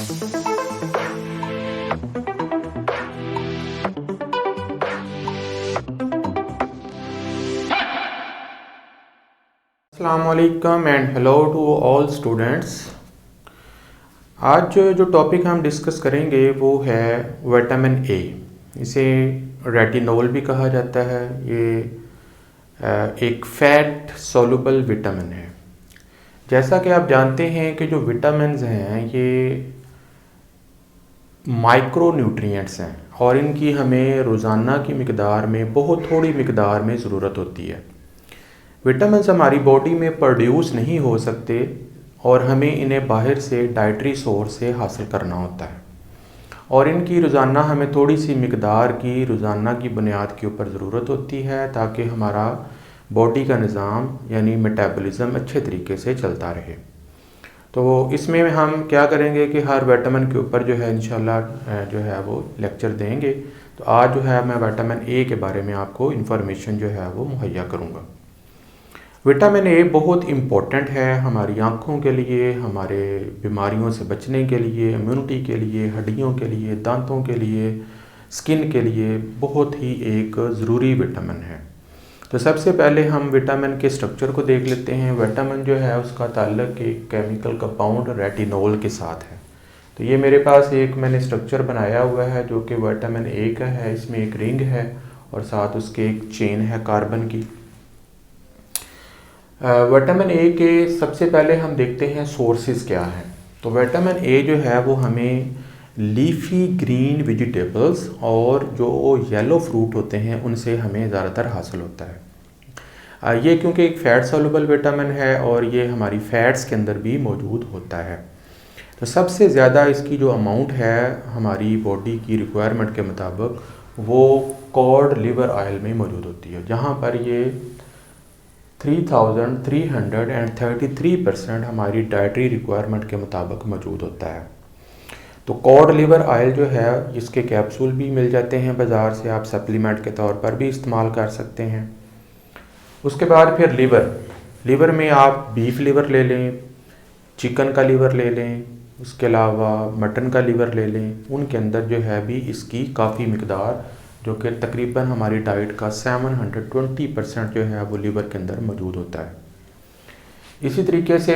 अस्सलामुअलैकुम and hello to all students. आज जो टॉपिक हम डिस्कस करेंगे वो है विटामिन ए। इसे रेटिनोल भी कहा जाता है। ये एक फैट सोलुबल विटामिन है। जैसा कि आप जानते हैं कि जो विटामिन्स हैं ये माइक्रो न्यूट्रिएंट्स हैं और इनकी हमें रोज़ाना की मिकदार में बहुत थोड़ी मिकदार में ज़रूरत होती है। विटामिन्स हमारी बॉडी में प्रोड्यूस नहीं हो सकते और हमें इन्हें बाहर से डाइटरी सोर्स से हासिल करना होता है और इनकी रोज़ाना हमें थोड़ी सी मिकदार की रोज़ाना की बुनियाद के ऊपर ज़रूरत होती है ताकि हमारा बॉडी का निज़ाम यानी मेटाबॉलिज्म अच्छे तरीके से चलता रहे। तो इसमें हम क्या करेंगे कि हर विटामिन के ऊपर जो है इंशाल्लाह जो है वो लेक्चर देंगे। तो आज जो है मैं विटामिन ए के बारे में आपको इन्फॉर्मेशन जो है वो मुहैया करूँगा। विटामिन ए बहुत इम्पोर्टेंट है हमारी आँखों के लिए, हमारे बीमारियों से बचने के लिए, इम्यूनिटी के लिए, हड्डियों के लिए, दांतों के लिए, स्किन के लिए बहुत ही एक ज़रूरी विटामिन है। तो सबसे पहले हम विटामिन के स्ट्रक्चर को देख लेते हैं। विटामिन जो है उसका ताल्लुक एक केमिकल कंपाउंड रेटिनोल के साथ है। तो ये मेरे पास एक मैंने स्ट्रक्चर बनाया हुआ है जो कि विटामिन ए का है। इसमें एक रिंग है और साथ उसके एक चेन है कार्बन की। विटामिन ए के सबसे पहले हम देखते हैं सोर्सेज क्या हैं। तो विटामिन ए जो है वो हमें लीफी ग्रीन वेजिटेबल्स और जो येलो फ्रूट होते हैं उनसे हमें ज़्यादातर हासिल होता है। ये क्योंकि एक फ़ैट सोलुबल विटामिन है और ये हमारी फ़ैट्स के अंदर भी मौजूद होता है। तो सबसे ज़्यादा इसकी जो अमाउंट है हमारी बॉडी की रिक्वायरमेंट के मुताबिक वो कॉड लिवर ऑयल में मौजूद होती है, जहाँ पर ये 3333% हमारी डाइटरी रिक्वायरमेंट के मुताबिक मौजूद होता है। तो कॉड लिवर ऑयल जो है इसके कैप्सूल भी मिल जाते हैं बाज़ार से, आप सप्लीमेंट के तौर पर भी इस्तेमाल कर सकते हैं। उसके बाद फिर लिवर में आप बीफ लिवर ले लें, चिकन का लिवर ले लें, उसके अलावा मटन का लिवर ले लें। उनके अंदर जो है भी इसकी काफ़ी मिकदार जो कि तकरीबन हमारी डाइट का 720% जो है वो लिवर के अंदर मौजूद होता है। इसी तरीके से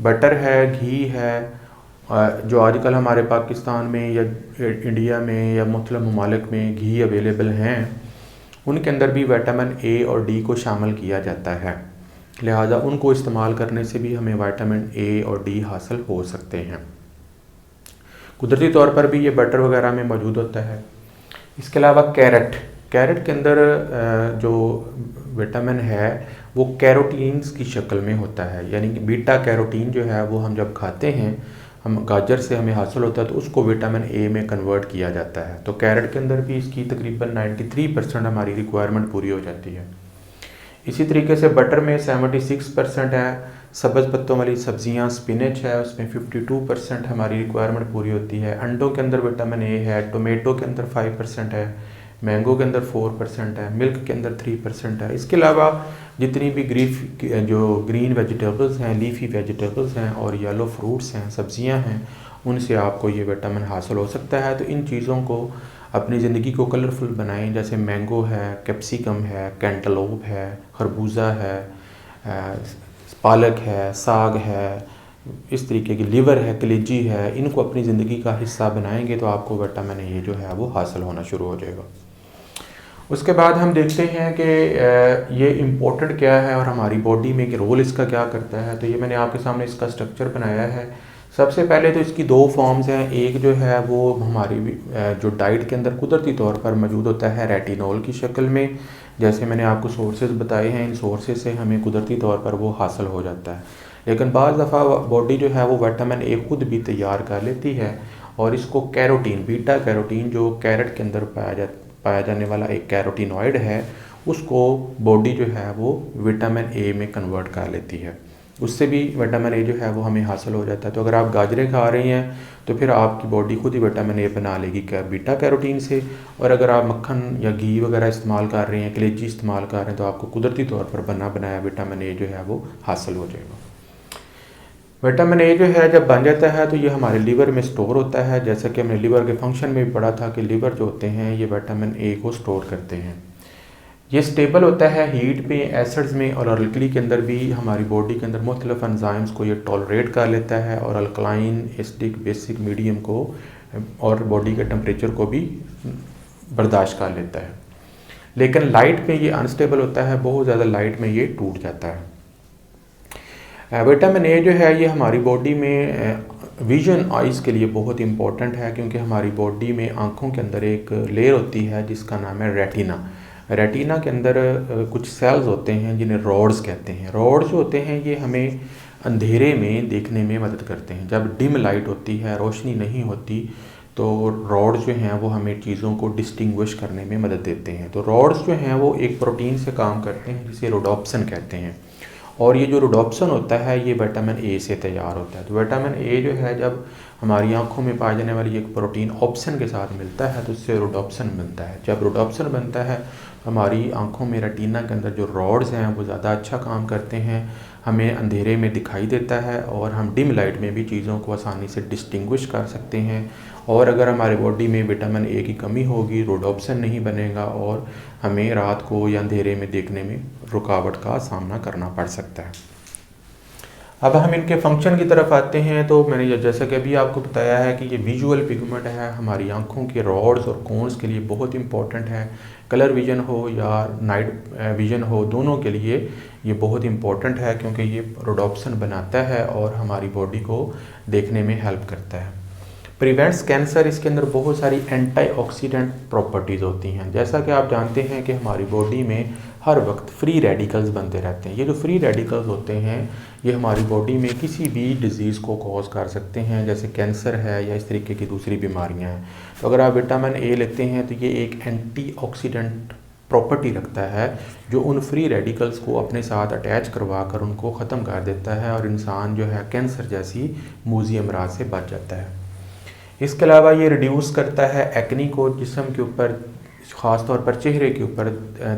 बटर है, घी है, जो आजकल हमारे पाकिस्तान में या इंडिया में या मुख्तलिफ ममालिक में घी अवेलेबल हैं, उनके अंदर भी विटामिन ए और डी को शामिल किया जाता है। लिहाजा उनको इस्तेमाल करने से भी हमें विटामिन ए और डी हासिल हो सकते हैं। कुदरती तौर पर भी ये बटर वगैरह में मौजूद होता है। इसके अलावा कैरेट के अंदर जो विटामिन है वो कैरोटीन्स की शक्ल में होता है, यानी कि बीटा कैरोटीन जो है वो हम जब खाते हैं, हम गाजर से हमें हासिल होता है तो उसको विटामिन ए में कन्वर्ट किया जाता है। तो कैरेट के अंदर भी इसकी तकरीबन 93% हमारी रिक्वायरमेंट पूरी हो जाती है। इसी तरीके से बटर में 76% है। सब्ज़ पत्तों वाली सब्जियां स्पिनच है, उसमें 52% हमारी रिक्वायरमेंट पूरी होती है। अंडों के अंदर विटामिन ए है, टोमेटो के अंदर 5% है, मैंगो के अंदर 4% है, मिल्क के अंदर 3% है। इसके अलावा जितनी भी ग्रीन वेजिटेबल्स हैं, लीफी वेजिटेबल्स हैं और येलो फ्रूट्स हैं, सब्जियां हैं, उनसे आपको ये विटामिन हासिल हो सकता है। तो इन चीज़ों को अपनी ज़िंदगी को कलरफुल बनाएं, जैसे मैंगो है, कैप्सिकम है, कैंटलोप है, खरबूजा है, पालक है, साग है, इस तरीके की लिवर है, कलेजी है। इनको अपनी ज़िंदगी का हिस्सा बनाएंगे तो आपको विटामिन ए जो है वो हासिल होना शुरू हो जाएगा। उसके बाद हम देखते हैं कि ये इम्पोर्टेंट क्या है और हमारी बॉडी में रोल इसका क्या करता है। तो ये मैंने आपके सामने इसका स्ट्रक्चर बनाया है। सबसे पहले तो इसकी दो फॉर्म्स हैं। एक जो है वो हमारी जो डाइट के अंदर कुदरती तौर पर मौजूद होता है रेटिनोल की शक्ल में। जैसे मैंने आपको सोर्सेज बताए हैं, इन सोर्सेज से हमें कुदरती तौर पर वो हासिल हो जाता है। लेकिन बाज़ दफ़ा बॉडी जो है वो विटामिन ए खुद भी तैयार कर लेती है और इसको कैरोटीन, बीटा कैरोटीन जो कैरेट के अंदर पाया जाने वाला एक कैरोटीनॉइड है, उसको बॉडी जो है वो विटामिन ए में कन्वर्ट कर लेती है। उससे भी विटामिन ए जो है वो हमें हासिल हो जाता है। तो अगर आप गाजरें खा रही हैं तो फिर आपकी बॉडी खुद ही विटामिन ए बना लेगी बीटा कैरोटीन से। और अगर आप मक्खन या घी वगैरह इस्तेमाल कर रही हैं, कलेजी इस्तेमाल कर रहे हैं, तो आपको कुदरती तौर पर बना बनाया विटामिन ए जो है वो हासिल हो जाएगा। विटामिन ए जो है जब बन जाता है तो ये हमारे लीवर में स्टोर होता है। जैसा कि हमने लीवर के फंक्शन में भी पढ़ा था कि लीवर जो होते हैं ये विटामिन ए को स्टोर करते हैं। ये स्टेबल होता है हीट में, एसिड्स में और अल्कली के अंदर भी। हमारी बॉडी के अंदर मुख्तलिफ एंजाइम्स को ये टॉलरेट कर लेता है और अल्कलाइन, एसिडिक, बेसिक, मीडियम को और बॉडी के टेम्परेचर को भी बर्दाश्त कर लेता है। लेकिन लाइट में ये अनस्टेबल होता है, बहुत ज़्यादा लाइट में ये टूट जाता है। विटामिन ए जो है ये हमारी बॉडी में विजन, आइज़ के लिए बहुत इंपॉर्टेंट है, क्योंकि हमारी बॉडी में आँखों के अंदर एक लेयर होती है जिसका नाम है रेटिना। रेटिना के अंदर कुछ सेल्स होते हैं जिन्हें रॉड्स कहते हैं। रॉड्स जो होते हैं ये हमें अंधेरे में देखने में मदद करते हैं। जब डिम लाइट होती है, रोशनी नहीं होती, तो रॉड्स जो हैं वो हमें चीज़ों को डिस्टिंग्विश करने में मदद देते हैं। तो रॉड्स जो हैं वो एक प्रोटीन से काम करते हैं जिसे रोडोप्सिन कहते हैं, और ये जो रोडोप्सिन होता है ये विटामिन ए से तैयार होता है। तो विटामिन ए जो है जब हमारी आंखों में पाए जाने वाली एक प्रोटीन ऑप्सन के साथ मिलता है तो उससे रोडोप्सिन बनता है। जब रोडोप्सिन बनता है हमारी आंखों में रेटिना के अंदर जो रॉड्स हैं वो ज़्यादा अच्छा काम करते हैं, हमें अंधेरे में दिखाई देता है और हम डिम लाइट में भी चीज़ों को आसानी से डिस्टिंग्विश कर सकते हैं। और अगर हमारे बॉडी में विटामिन ए की कमी होगी, रोडोप्सिन नहीं बनेगा और हमें रात को या अंधेरे में देखने में रुकावट का सामना करना पड़ सकता है। अब हम इनके फंक्शन की तरफ आते हैं। तो मैंने जैसा कि अभी आपको बताया है कि ये विजुअल पिगमेंट है, हमारी आंखों के रॉड्स और कोन्स के लिए बहुत इंपॉर्टेंट है। कलर विजन हो या नाइट विजन हो, दोनों के लिए ये बहुत इंपॉर्टेंट है, क्योंकि ये रोडोप्सिन बनाता है और हमारी बॉडी को देखने में हेल्प करता है। प्रिवेंट्स कैंसर, इसके अंदर बहुत सारी एंटीऑक्सीडेंट प्रॉपर्टीज़ होती हैं। जैसा कि आप जानते हैं कि हमारी बॉडी में हर वक्त फ्री रेडिकल्स बनते रहते हैं। ये जो फ्री रेडिकल्स होते हैं ये हमारी बॉडी में किसी भी डिज़ीज़ को कॉज कर सकते हैं, जैसे कैंसर है या इस तरीके की दूसरी बीमारियां हैं। तो अगर आप विटामिन ए लेते हैं तो ये एक एंटीऑक्सीडेंट प्रॉपर्टी रखता है जो उन फ्री रेडिकल्स को अपने साथ अटैच करवा कर उनको ख़त्म कर देता है और इंसान जो है कैंसर जैसी मूजी अमराज से बच जाता है। इसके अलावा ये रिड्यूस करता है एक्नी को, जिस्म के ऊपर ख़ास तौर पर चेहरे के ऊपर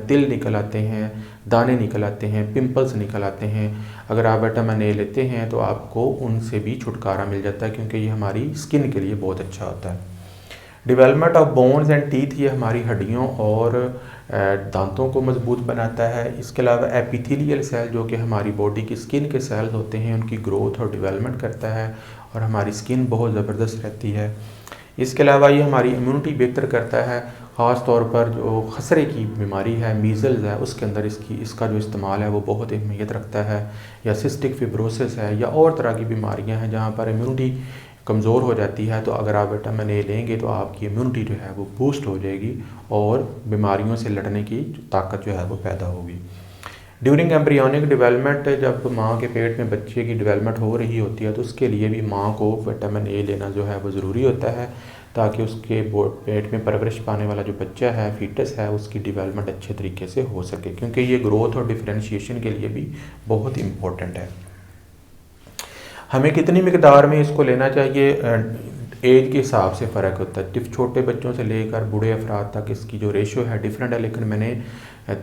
तिल निकल आते हैं, दाने निकल आते हैं, पिंपल्स निकल आते हैं। अगर आप विटामिन ए लेते हैं तो आपको उनसे भी छुटकारा मिल जाता है, क्योंकि ये हमारी स्किन के लिए बहुत अच्छा होता है। Development of bones and teeth, ये हमारी हड्डियों और दांतों को मजबूत बनाता है। इसके अलावा एपिथेलियल सेल जो कि हमारी बॉडी की स्किन के सेल्स होते हैं उनकी ग्रोथ और डेवलपमेंट करता है और हमारी स्किन बहुत ज़बरदस्त रहती है। इसके अलावा ये हमारी इम्यूनिटी बेहतर करता है, ख़ास तौर पर जो खसरे की बीमारी है, मीज़ल्स है, उसके अंदर इसका जो इस्तेमाल है वो बहुत अहमियत रखता है। या सिस्टिक फिब्रोसिस है या और तरह की बीमारियां हैं जहाँ पर इम्यूनिटी कमज़ोर हो जाती है, तो अगर आप विटामिन ए लेंगे तो आपकी इम्यूनिटी जो है वो बूस्ट हो जाएगी और बीमारियों से लड़ने की ताकत जो है वो पैदा होगी। ड्यूरिंग एम्ब्रियोनिक डेवलपमेंट, जब माँ के पेट में बच्चे की डेवलपमेंट हो रही होती है तो उसके लिए भी माँ को विटामिन ए लेना जो है वो ज़रूरी होता है, ताकि उसके पेट में परवरिश पाने वाला जो बच्चा है, फीटस है, उसकी डेवलपमेंट अच्छे तरीके से हो सके, क्योंकि ये ग्रोथ और डिफरेंशिएशन के लिए भी बहुत इम्पोर्टेंट है। हमें कितनी मिकदार में इसको लेना चाहिए, एज के हिसाब से फ़र्क होता है। छोटे बच्चों से लेकर बूढ़े अफराद तक इसकी जो रेशो है डिफरेंट है, लेकिन मैंने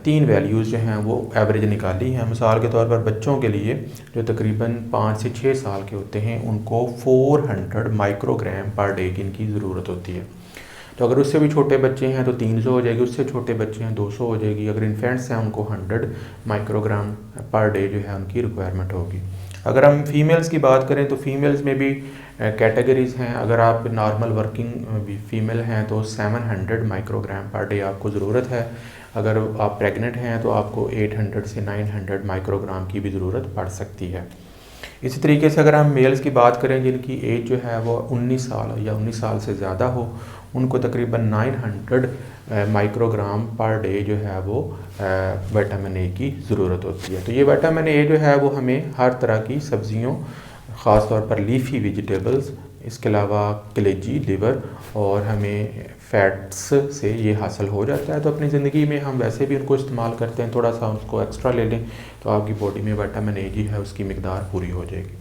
3 वैल्यूज़ जो हैं वो एवरेज निकाली हैं। मिसाल के तौर पर बच्चों के लिए जो तकरीबन 5 से 6 साल के होते हैं उनको 400 माइक्रोग्राम पर डे की इनकी ज़रूरत होती है। तो अगर उससे भी छोटे बच्चे हैं तो 300 हो जाएगी, उससे छोटे बच्चे हैं 200 हो जाएगी। अगर इन्फेंट्स हैं उनको 100 माइक्रोग्राम पर डे जो है उनकी रिक्वायरमेंट होगी। अगर हम फीमेल्स की बात करें तो फीमेल्स में भी कैटेगरीज़ हैं। अगर आप नॉर्मल वर्किंग फीमेल हैं तो 700 माइक्रोग्राम पर डे आपको ज़रूरत है। अगर आप प्रेग्नेंट हैं तो आपको 800 से 900 माइक्रोग्राम की भी ज़रूरत पड़ सकती है। इसी तरीके से अगर हम मेल्स की बात करें जिनकी एज जो है वो 19 साल या 19 साल से ज़्यादा हो, उनको तकरीबन 900 माइक्रोग्राम पर डे जो है वो विटामिन ए की ज़रूरत होती है। तो ये विटामिन ए जो है वो हमें हर तरह की सब्ज़ियों, ख़ास तौर पर लीफी वेजिटेबल्स, इसके अलावा कलेजी, लिवर और हमें फैट्स से ये हासिल हो जाता है। तो अपनी ज़िंदगी में हम वैसे भी उनको इस्तेमाल करते हैं, थोड़ा सा उसको एक्स्ट्रा ले लें तो आपकी बॉडी में विटामिन ए जी है उसकी मिकदार पूरी हो जाएगी।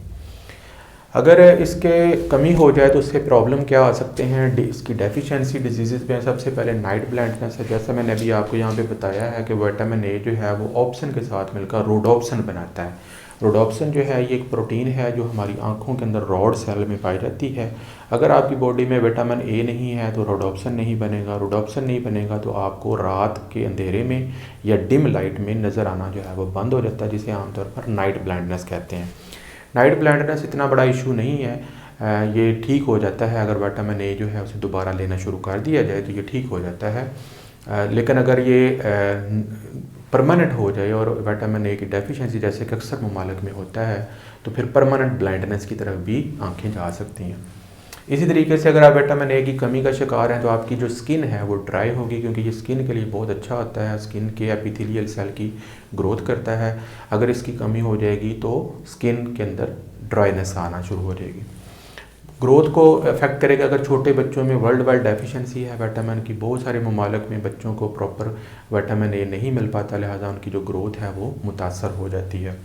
अगर इसके कमी हो जाए तो उससे प्रॉब्लम क्या आ सकते हैं, इसकी डेफिशिएंसी डिजीज़ में सबसे पहले नाइट ब्लाइंडनेस है। जैसा मैंने अभी आपको यहाँ पे बताया है कि विटामिन ए जो है वो ऑप्शन के साथ मिलकर रोडोप्सिन बनाता है। रोडोप्सिन जो है ये एक प्रोटीन है जो हमारी आँखों के अंदर रॉड सेल में पाई जाती है। अगर आपकी बॉडी में विटामिन ए नहीं है तो रोडोप्सिन नहीं बनेगा, रोडोप्सिन नहीं बनेगा तो आपको रात के अंधेरे में या डिम लाइट में नज़र आना जो है वो बंद हो जाता है, जिसे आमतौर पर नाइट ब्लाइंडनेस कहते हैं। नाइट ब्लाइंडनेस इतना बड़ा इशू नहीं है, ये ठीक हो जाता है अगर विटामिन ए जो है उसे दोबारा लेना शुरू कर दिया जाए तो ये ठीक हो जाता है। लेकिन अगर ये परमानेंट हो जाए और विटामिन ए की डेफिशिएंसी जैसे कि अक्सर ममालिक में होता है तो फिर परमानेंट ब्लाइंडनेस की तरफ भी आंखें जा सकती हैं। इसी तरीके से अगर आप विटामिन ए की कमी का शिकार हैं तो आपकी जो स्किन है वो ड्राई होगी, क्योंकि ये स्किन के लिए बहुत अच्छा होता है, स्किन के एपिथेलियल सेल की ग्रोथ करता है। अगर इसकी कमी हो जाएगी तो स्किन के अंदर ड्राइनेस आना शुरू हो जाएगी। ग्रोथ को अफेक्ट करेगा अगर छोटे बच्चों में वर्ल्ड वाइड डेफिशिएंसी है विटामिन की। बहुत सारे ममालिक में बच्चों को प्रॉपर विटामिन ए नहीं मिल पाता, लिहाजा उनकी जो ग्रोथ है वो मुतासर हो जाती है।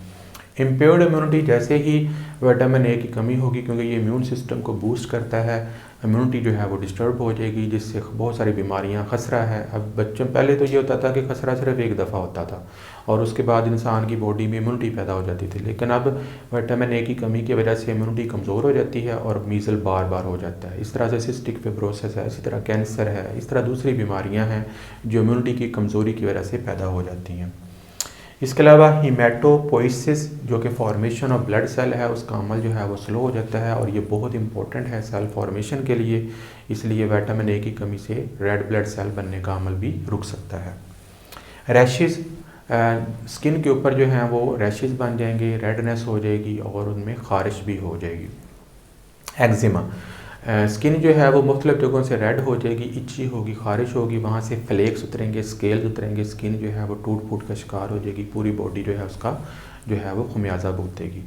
इम्पेयर्ड इम्यूनिटी, जैसे ही विटामिन ए की कमी होगी, क्योंकि ये इम्यून सिस्टम को बूस्ट करता है, इम्यूनिटी जो है वो डिस्टर्ब हो जाएगी, जिससे बहुत सारी बीमारियां, खसरा है। अब बच्चों पहले तो ये होता था कि खसरा सिर्फ एक दफ़ा होता था और उसके बाद इंसान की बॉडी में इम्यूनिटी पैदा हो जाती थी, लेकिन अब विटामिन ए की कमी की वजह से इम्यूनिटी कमज़ोर हो जाती है और मीज़ल बार बार हो जाता है। इस तरह से सिस्टिक फिब्रोसिस है, इसी तरह कैंसर है, इस तरह दूसरी बीमारियाँ हैं जो इम्यूनिटी की कमज़ोरी की वजह से पैदा हो जाती हैं। इसके अलावा हीमेटोपोइसिस जो कि फॉर्मेशन ऑफ ब्लड सेल है, उसका अमल जो है वो स्लो हो जाता है और ये बहुत इंपॉर्टेंट है सेल फॉर्मेशन के लिए। इसलिए विटामिन ए की कमी से रेड ब्लड सेल बनने का अमल भी रुक सकता है। रैशेज़, स्किन के ऊपर जो हैं वो रैशेज़ बन जाएंगे, रेडनेस हो जाएगी और उनमें ख़ारिश भी हो जाएगी। एक्जिमा, स्किन जो है वो मुख्तलिफ जगहों से रेड हो जाएगी, इच्ची होगी, ख़ारिश होगी, वहाँ से फ्लेक्स उतरेंगे, स्केल्स उतरेंगे, स्किन जो है वो टूट फूट का शिकार हो जाएगी, पूरी बॉडी जो है उसका जो है वो खमियाजा भुगतेगी।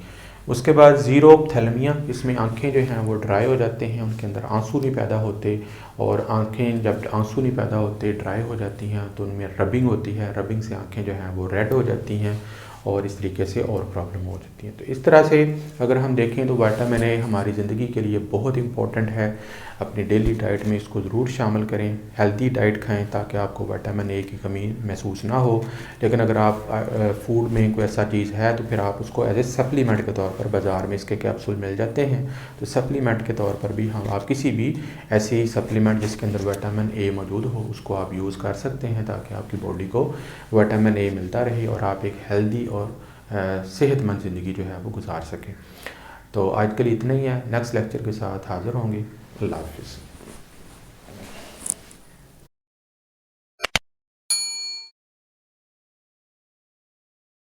उसके बाद ज़ीरोप्थेल्मिया, इसमें आंखें जो हैं वो ड्राई हो जाते हैं, उनके अंदर आंसू नहीं पैदा होते और आंखें जब आंसू नहीं पैदा होते, ड्राई हो जाती हैं तो उनमें रबिंग होती है, रबिंग से आंखें जो हैं वो रेड हो जाती हैं और इस तरीके से और प्रॉब्लम हो जाती है। तो इस तरह से अगर हम देखें तो विटामिन ए हमारी ज़िंदगी के लिए बहुत इंपॉर्टेंट है। अपनी डेली डाइट में इसको ज़रूर शामिल करें, हेल्दी डाइट खाएं ताकि आपको विटामिन ए की कमी महसूस ना हो। लेकिन अगर आप फूड में कोई ऐसा चीज़ है तो फिर आप उसको एज ए सप्लीमेंट के तौर पर, बाज़ार में इसके कैप्सूल मिल जाते हैं, तो सप्लीमेंट के तौर पर भी हम आप किसी भी ऐसी सप्लीमेंट जिसके अंदर विटामिन ए मौजूद हो उसको आप यूज़ कर सकते हैं ताकि आपकी बॉडी को विटामिन ए मिलता रहे और आप एक हेल्दी और सेहतमंद ज़िंदगी जो है वो गुजार सकें। तो आज के लिए इतना ही है, नेक्स्ट लेक्चर के साथ हाज़िर होंगे। अल्लाह हाफ़िज़।